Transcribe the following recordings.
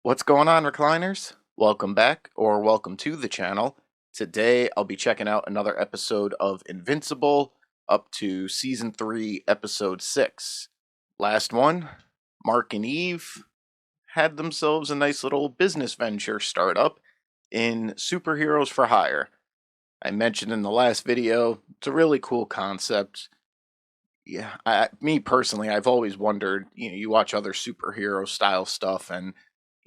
What's going on, recliners? Welcome back, or welcome to the channel. Today I'll be checking out another episode of Invincible, up to Season 3, Episode 6. Last one, Mark and Eve had themselves a nice little business venture startup in Superheroes for Hire. I mentioned in the last video, it's a really cool concept. Yeah, me personally, I've always wondered, you watch other superhero style stuff and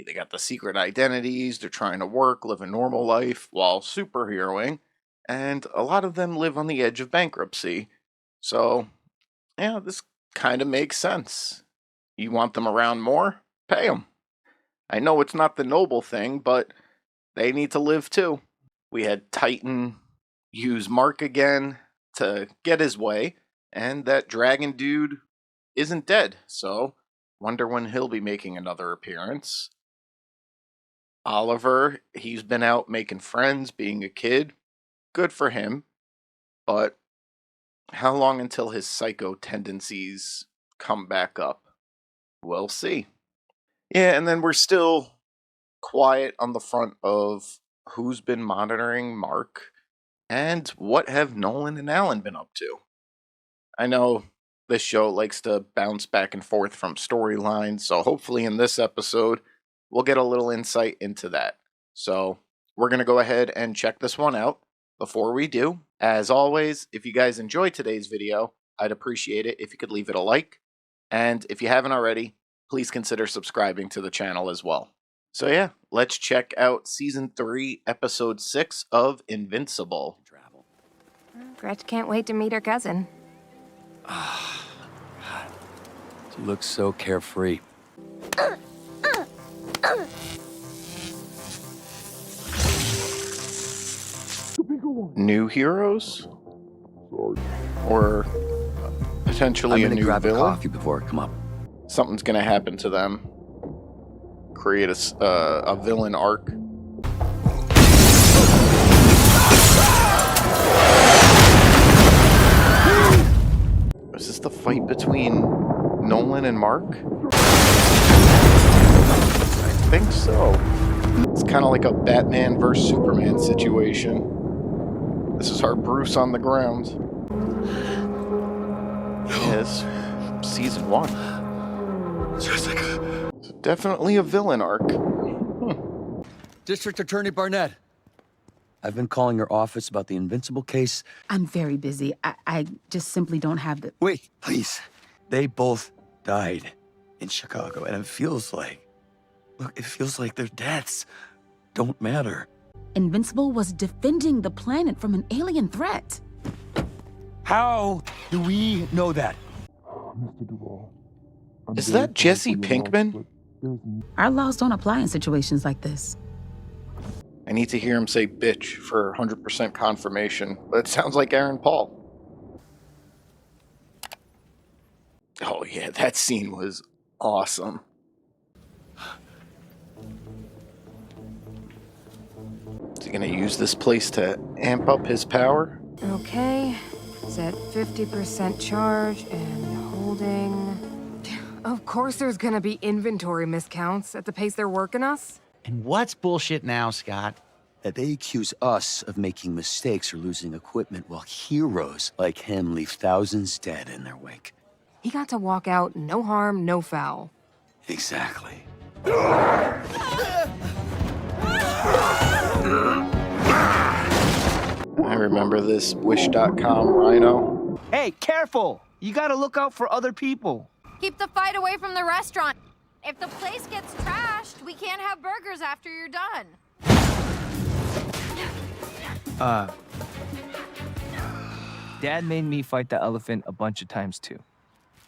they got the secret identities, they're trying to work, live a normal life while superheroing, and a lot of them live on the edge of bankruptcy. So, yeah, this kind of makes sense. You want them around more? Pay them. I know it's not the noble thing, but they need to live too. We had Titan use Mark again to get his way, and that dragon dude isn't dead, so wonder when he'll be making another appearance. Oliver, he's been out making friends, being a kid. Good for him. But how long until his psycho tendencies come back up? We'll see. Yeah, and then we're still quiet on the front of who's been monitoring Mark and what have Nolan and Alan been up to. I know this show likes to bounce back and forth from storylines, so hopefully in this episode we'll get a little insight into that. So we're going to go ahead and check this one out. Before we do, as always, if you guys enjoyed today's video, I'd appreciate it if you could leave it a like. And if you haven't already, please consider subscribing to the channel as well. So yeah, let's check out Season 3, Episode 6 of Invincible. Gretch can't wait to meet her cousin. She looks so carefree. New heroes? Or potentially a new grab villain? a coffee before I come up. Something's gonna happen to them. Create a villain arc. Is this the fight between Nolan and Mark? I think so. It's kind of like a Batman versus Superman situation. This is our Bruce on the ground. Yes, Season 1. Jessica. So definitely a villain arc. District Attorney Barnett. I've been calling your office about the Invincible case. I'm very busy. I just simply don't have the... Wait, please. They both died in Chicago, and it feels like... Look, it feels like their deaths don't matter. Invincible was defending the planet from an alien threat. How do we know that? Is that Jesse Pinkman? Our laws don't apply in situations like this. I need to hear him say bitch for 100% confirmation, but it sounds like Aaron Paul. Oh yeah, that scene was awesome. Is he gonna use this place to amp up his power? Okay, it's at 50% charge and holding. Of course there's gonna be inventory miscounts at the pace they're working us. And what's bullshit now, Scott? That they accuse us of making mistakes or losing equipment while heroes like him leave thousands dead in their wake. He got to walk out, no harm, no foul. Exactly. I remember this Wish.com rhino. Hey, careful! You gotta look out for other people. Keep the fight away from the restaurant. If the place gets trashed, we can't have burgers after you're done. Dad made me fight the elephant a bunch of times too.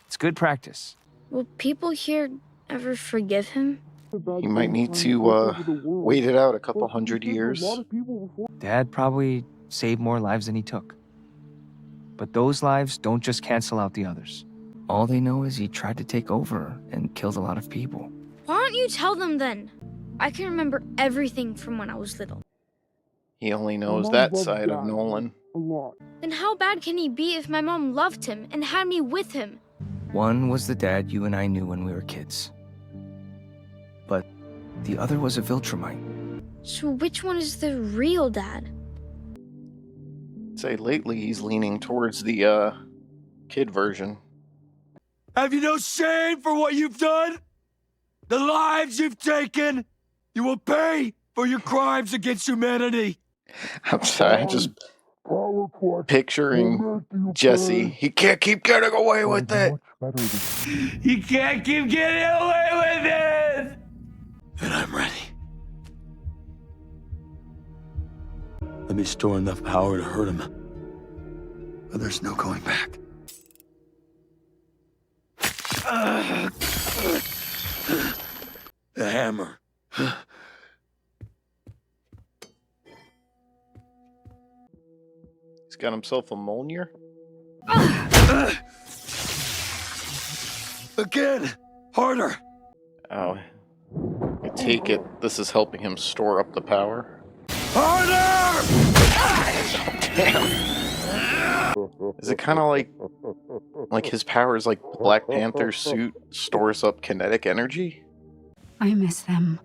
It's good practice. Will people here ever forgive him? You might need to wait it out a couple 100 years. Dad probably saved more lives than he took. But those lives don't just cancel out the others. All they know is he tried to take over and killed a lot of people. Why don't you tell them then? I can remember everything from when I was little. He only knows that side of Nolan. Then how bad can he be if my mom loved him and had me with him? One was the dad you and I knew when we were kids. But The other was a Viltrumite. So which one is the real dad? Say lately he's leaning towards the kid version. Have you no shame for what you've done? The lives you've taken? You will pay for your crimes against humanity. I'm sorry, just picturing Jesse. He can't keep getting away with it. You can't keep getting away with it! And I'm ready. Let me store enough power to hurt him. But there's no going back. The hammer. He's got himself a Mjolnir. Again! Harder! Oh, I take it this is helping him store up the power. Harder! Is it kind of like his power is like Black Panther's suit stores up kinetic energy? I miss them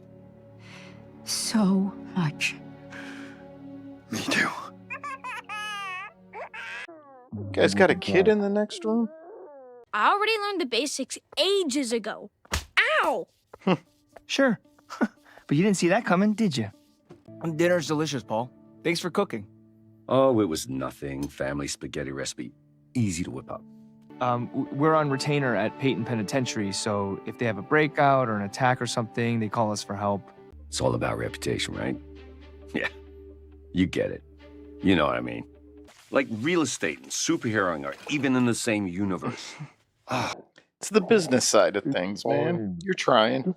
so much. Me too. You guys got a kid in the next room? I already learned the basics ages ago. Ow! Sure. But you didn't see that coming, did you? Dinner's delicious, Paul. Thanks for cooking. Oh, it was nothing. Family spaghetti recipe. Easy to whip up. We're on retainer at Peyton Penitentiary, so if they have a breakout or an attack or something, they call us for help. It's all about reputation, right? Yeah, you get it. You know what I mean. Like real estate and superheroing are even in the same universe. It's the business side of things, man. You're trying.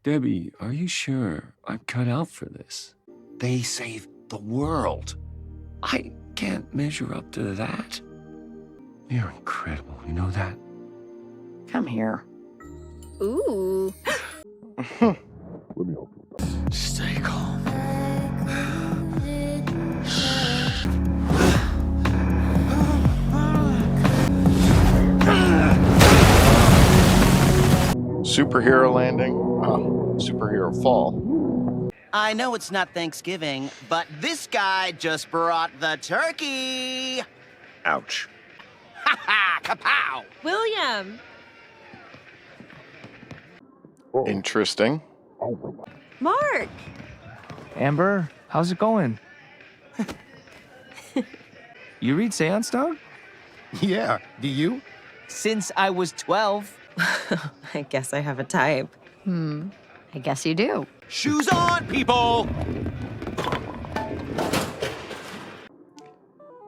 Debbie, are you sure I'm cut out for this? They save the world. I can't measure up to that. You're incredible, you know that? Come here. Ooh. Stay calm. Superhero landing. Superhero fall. I know it's not Thanksgiving, but this guy just brought the turkey. Ouch. Ha ha! Kapow! William! Interesting. Mark! Amber, how's it going? You read Seance, dog? Yeah, do you? Since I was 12. I guess I have a type. I guess you do. Shoes on, people!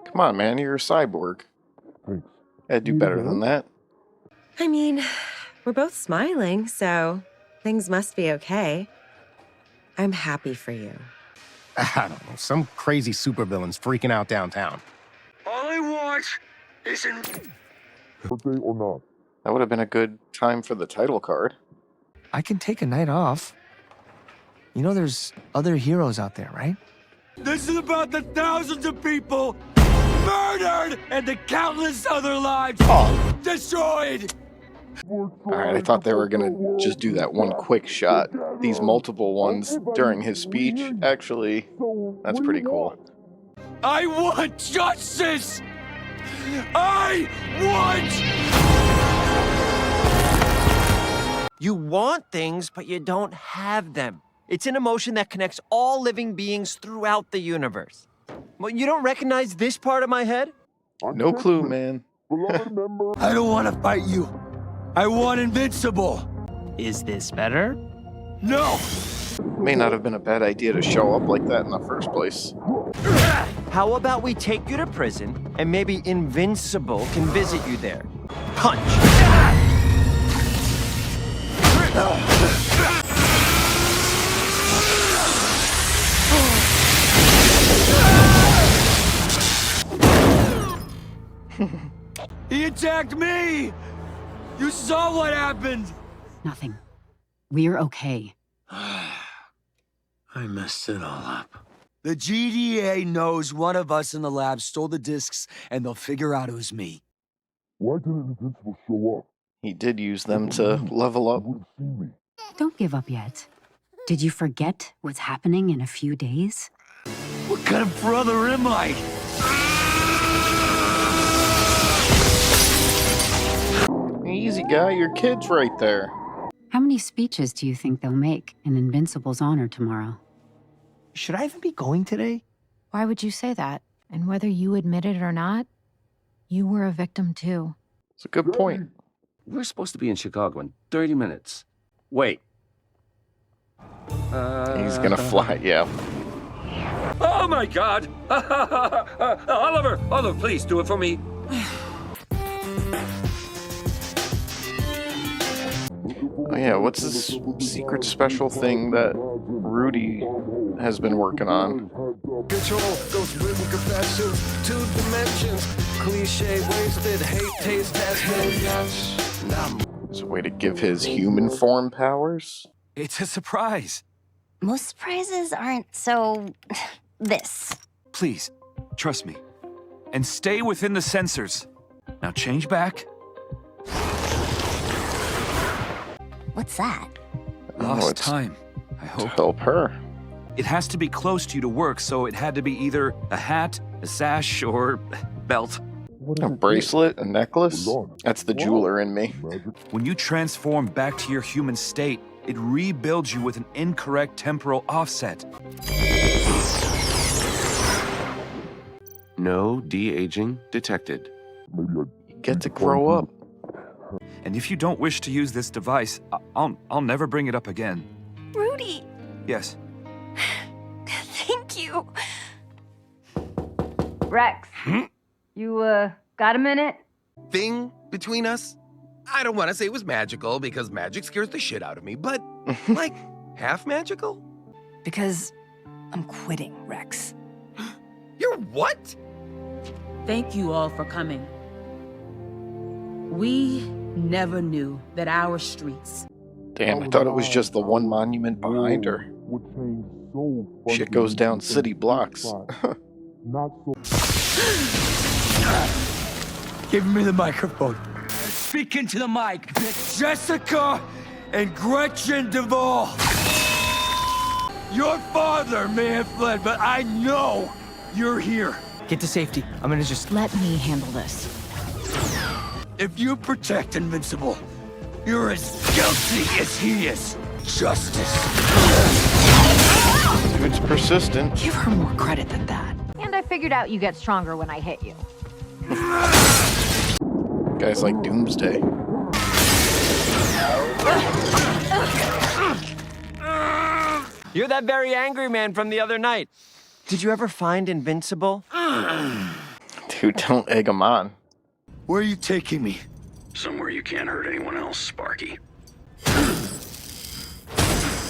Come on, man. You're a cyborg. I'd do better than that. I mean, we're both smiling, so things must be okay. I'm happy for you. I don't know, some crazy supervillain's freaking out downtown. All I want is in... That would have been a good time for the title card. I can take a night off. You know there's other heroes out there, right? This is about the thousands of people murdered and the countless other lives destroyed. Alright, I thought they were gonna just do that one quick shot. These multiple ones during his speech, actually, that's pretty cool. I want justice! I want... You want things, but you don't have them. It's an emotion that connects all living beings throughout the universe. Well, you don't recognize this part of my head? No clue, man. I don't want to fight you. I want Invincible. Is this better? No! May not have been a bad idea to show up like that in the first place. How about we take you to prison, and maybe Invincible can visit you there? Punch! He attacked me! You saw what happened! Nothing. We're okay. I messed it all up. The GDA knows one of us in the lab stole the discs, and they'll figure out it was me. Why didn't Invincible show up? He did use them to level up. Don't give up yet. Did you forget what's happening in a few days? What kind of brother am I? Easy, guy. Your kid's right there. How many speeches do you think they'll make in Invincible's honor tomorrow? Should I even be going today? Why would you say that? And whether you admit it or not, you were a victim too. It's a good point. We're supposed to be in Chicago in 30 minutes. Wait. He's gonna fly, yeah. Oh my God! Oliver, please do it for me. Oh yeah, what's this secret special thing that Rudy has been working on? Control goes with confessions, 2 dimensions, cliche wasted, hate taste has been. It's a way to give his human form powers? It's a surprise. Most surprises aren't so... this. Please, trust me. And stay within the sensors. Now change back. What's that? Lost time, I hope. To help her. It has to be close to you to work, so it had to be either a hat, a sash, or belt. A bracelet, a necklace? That's the jeweler in me. When you transform back to your human state, it rebuilds you with an incorrect temporal offset. No de-aging detected. You get to grow up. And if you don't wish to use this device, I'll never bring it up again. Rudy! Yes. Thank you. Rex, you, got a minute? Thing between us? I don't want to say it was magical because magic scares the shit out of me, but like half magical? Because I'm quitting, Rex. You're what? Thank you all for coming. We never knew that our streets... Damn, I thought it was just the one monument behind her. Shit goes down city blocks. Give me the microphone. Speak into the mic. Jessica and Gretchen Duvall. Your father may have fled, but I know you're here. Get to safety. I'm gonna just... Let me handle this. If you protect Invincible, you're as guilty as he is. Justice. It's persistent. Give her more credit than that. And I figured out you get stronger when I hit you. Guys like Doomsday. You're that very angry man from the other night. Did you ever find Invincible? Dude, don't egg him on. Where are you taking me? Somewhere you can't hurt anyone else, Sparky.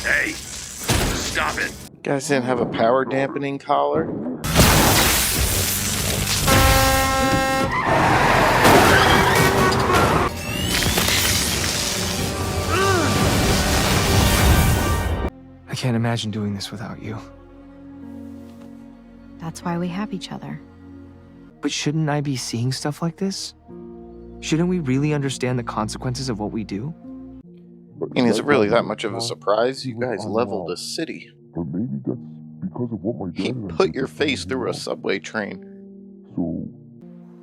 Hey, stop it. Guys didn't have a power dampening collar? I can't imagine doing this without you. That's why we have each other. But shouldn't I be seeing stuff like this? Shouldn't we really understand the consequences of what we do? I mean, is it really that much of a surprise? You guys leveled a city. But maybe that's because of what my dad He put your face through a subway train. So...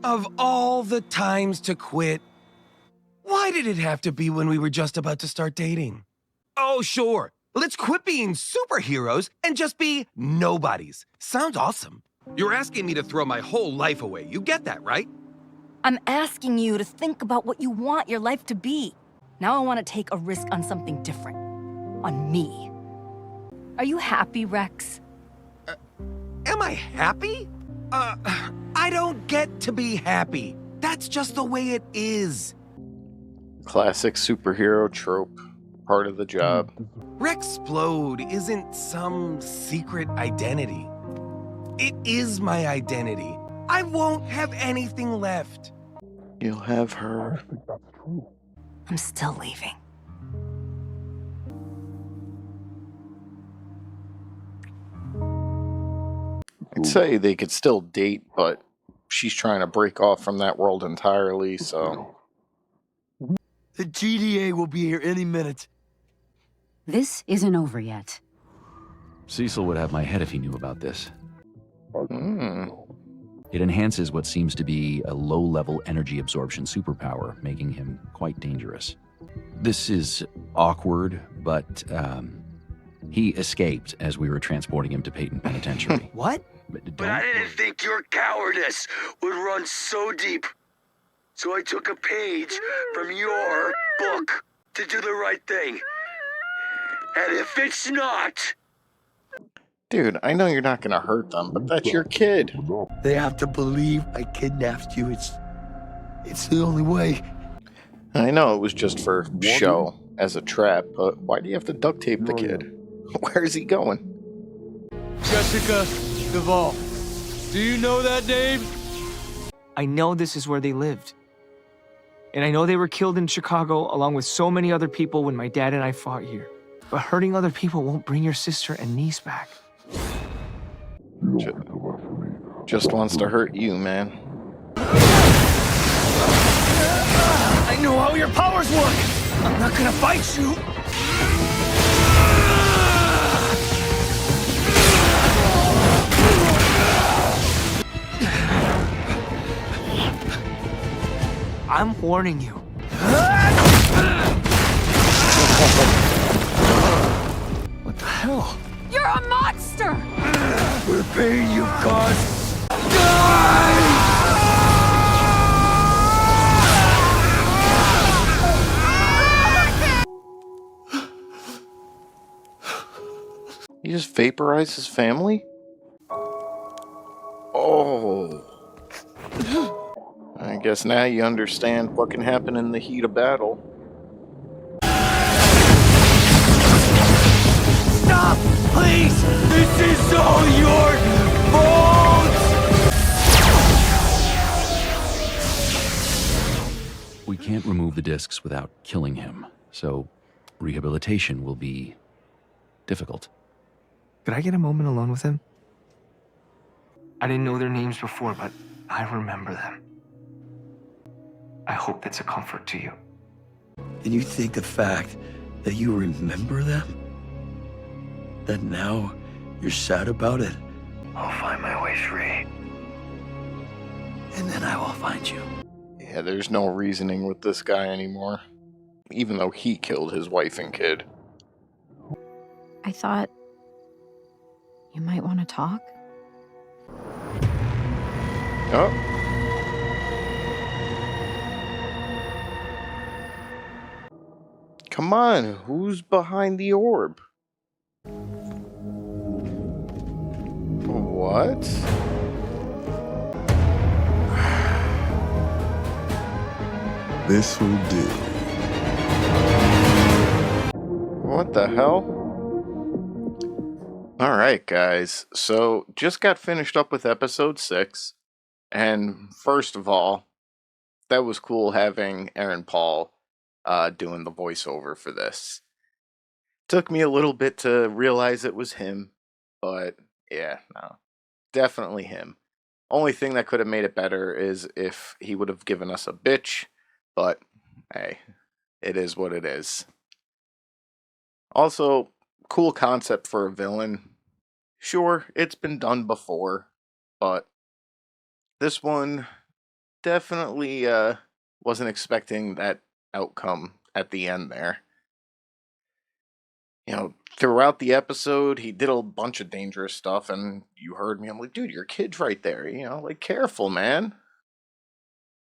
Of all the times to quit, why did it have to be when we were just about to start dating? Oh, sure. Let's quit being superheroes and just be nobodies. Sounds awesome. You're asking me to throw my whole life away. You get that, right? I'm asking you to think about what you want your life to be. Now I want to take a risk on something different. On me. Are you happy, Rex? Am I happy? I don't get to be happy. That's just the way it is. Classic superhero trope. Part of the job. Rexplode isn't some secret identity. It is my identity. I won't have anything left. You'll have her. I think that's true. I'm still leaving. I'd say they could still date, but she's trying to break off from that world entirely, so... The GDA will be here any minute. This isn't over yet. Cecil would have my head if he knew about this. Hmm. It enhances what seems to be a low-level energy absorption superpower, making him quite dangerous. This is awkward, but he escaped as we were transporting him to Peyton Penitentiary. What? But I didn't think your cowardice would run so deep. So I took a page from your book to do the right thing. And if it's not... Dude, I know you're not gonna hurt them, but that's your kid. They have to believe I kidnapped you. It's the only way. I know it was just for show, as a trap, but why do you have to duct tape the kid? Where's he going? Jessica Duvall. Do you know that name? I know this is where they lived. And I know they were killed in Chicago along with so many other people when my dad and I fought here. But hurting other people won't bring your sister and niece back. Just wants to hurt you, man. I know how your powers work. I'm not gonna fight you. I'm warning you. What the hell? You're a monster! For the pain you caused. You just vaporized his family? Oh. I guess now you understand what can happen in the heat of battle. Stop! Please! This is all your fault! We can't remove the discs without killing him, so rehabilitation will be difficult. Could I get a moment alone with him? I didn't know their names before, but I remember them. I hope that's a comfort to you. And you think the fact that you remember them? That now you're sad about it? I'll find my way free. And then I will find you. Yeah, there's no reasoning with this guy anymore. Even though he killed his wife and kid. I thought you might want to talk. Oh. Come on, who's behind the orb? What? This will do. What the hell? Alright, guys. So, just got finished up with episode 6. And first of all, that was cool having Aaron Paul doing the voiceover for this. Took me a little bit to realize it was him, but yeah, no. Definitely him. Only thing that could have made it better is if he would have given us a bitch, but hey, it is what it is. Also, cool concept for a villain. Sure, it's been done before, but this one definitely wasn't expecting that outcome at the end there. You know, throughout the episode, he did a bunch of dangerous stuff, and you heard me. I'm like, dude, your kid's right there. You know, like, careful, man.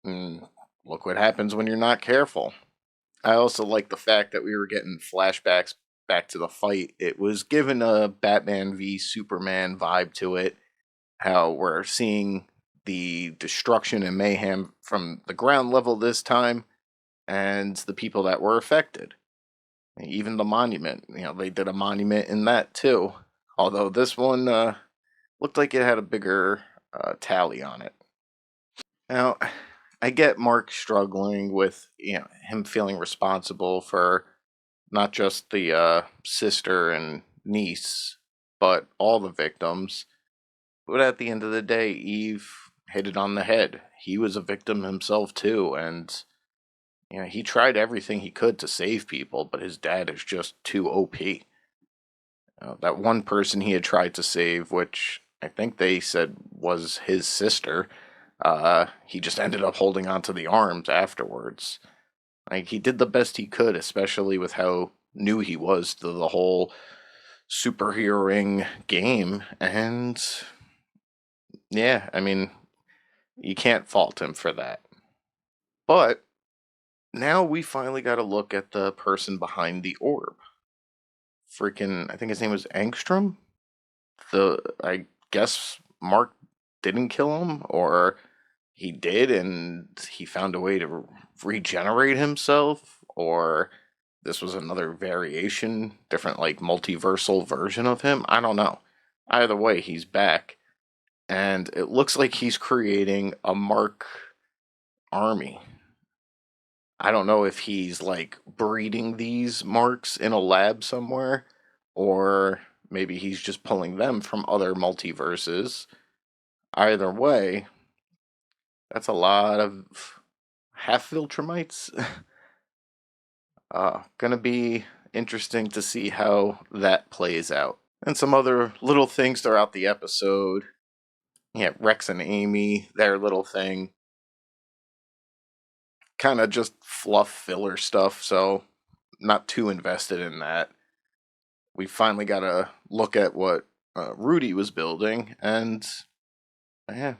And look what happens when you're not careful. I also like the fact that we were getting flashbacks back to the fight. It was given a Batman v Superman vibe to it. How we're seeing the destruction and mayhem from the ground level this time, and the people that were affected. Even the monument, you know, they did a monument in that too. Although this one looked like it had a bigger tally on it. Now, I get Mark struggling with, you know, him feeling responsible for not just the sister and niece, but all the victims. But at the end of the day, Eve hit it on the head. He was a victim himself too, and Yeah, he tried everything he could to save people, but his dad is just too OP. That one person he had tried to save, which I think they said was his sister, he just ended up holding onto the arms afterwards. Like, he did the best he could, especially with how new he was to the whole superheroing game. And yeah, I mean, you can't fault him for that. But now we finally got to look at the person behind the orb. Freaking, I think his name was Angstrom. I guess Mark didn't kill him, or he did and he found a way to regenerate himself, or this was another variation, different, like, multiversal version of him. I don't know. Either way, he's back, and it looks like he's creating a Mark army. I don't know if he's, like, breeding these marks in a lab somewhere, or maybe he's just pulling them from other multiverses. Either way, that's a lot of half Viltrumites. Gonna be interesting to see how that plays out. And some other little things throughout the episode. Yeah, Rex and Amy, their little thing. Kind of just fluff filler stuff, so not too invested in that. We finally got to look at what Rudy was building, and yeah,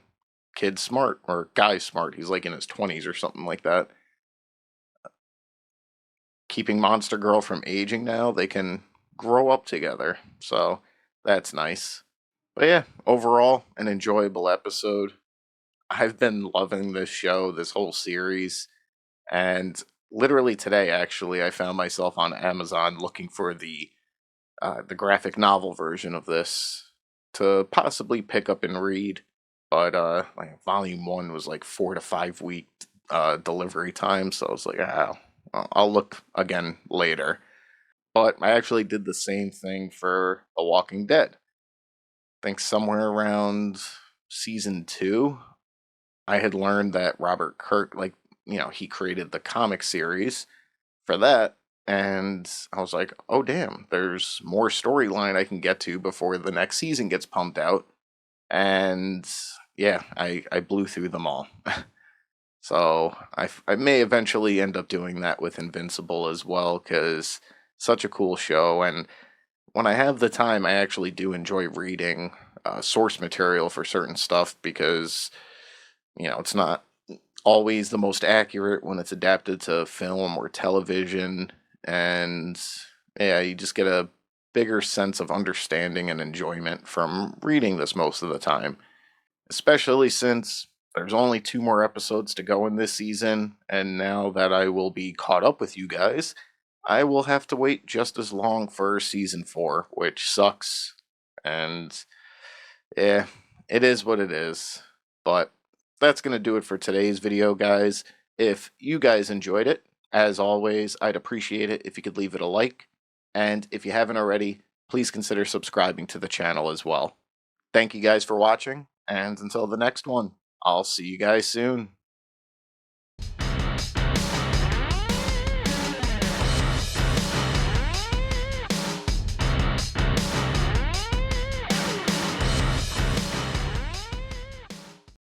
kid smart, or guy smart. He's like in his 20s or something like that. Keeping Monster Girl from aging now, they can grow up together, so that's nice. But yeah, overall, an enjoyable episode. I've been loving this show, this whole series, and literally today, actually, I found myself on Amazon looking for the graphic novel version of this to possibly pick up and read. But like volume 1 was like 4 to 5 week delivery time, so I was like, I'll look again later. But I actually did the same thing for The Walking Dead. I think somewhere around season 2, I had learned that Robert Kirk, like, he created the comic series for that. And I was like, oh, damn, there's more storyline I can get to before the next season gets pumped out. And yeah, I blew through them all. So I may eventually end up doing that with Invincible as well, because such a cool show. And when I have the time, I actually do enjoy reading source material for certain stuff, because it's not always the most accurate when it's adapted to film or television. And yeah, you just get a bigger sense of understanding and enjoyment from reading this most of the time, especially since there's only 2 more episodes to go in this season, and now that I will be caught up with you guys, I will have to wait just as long for season 4, which sucks. And yeah, it is what it is. But that's going to do it for today's video, guys. If you guys enjoyed it, as always, I'd appreciate it if you could leave it a like. And if you haven't already, please consider subscribing to the channel as well. Thank you guys for watching, and until the next one, I'll see you guys soon.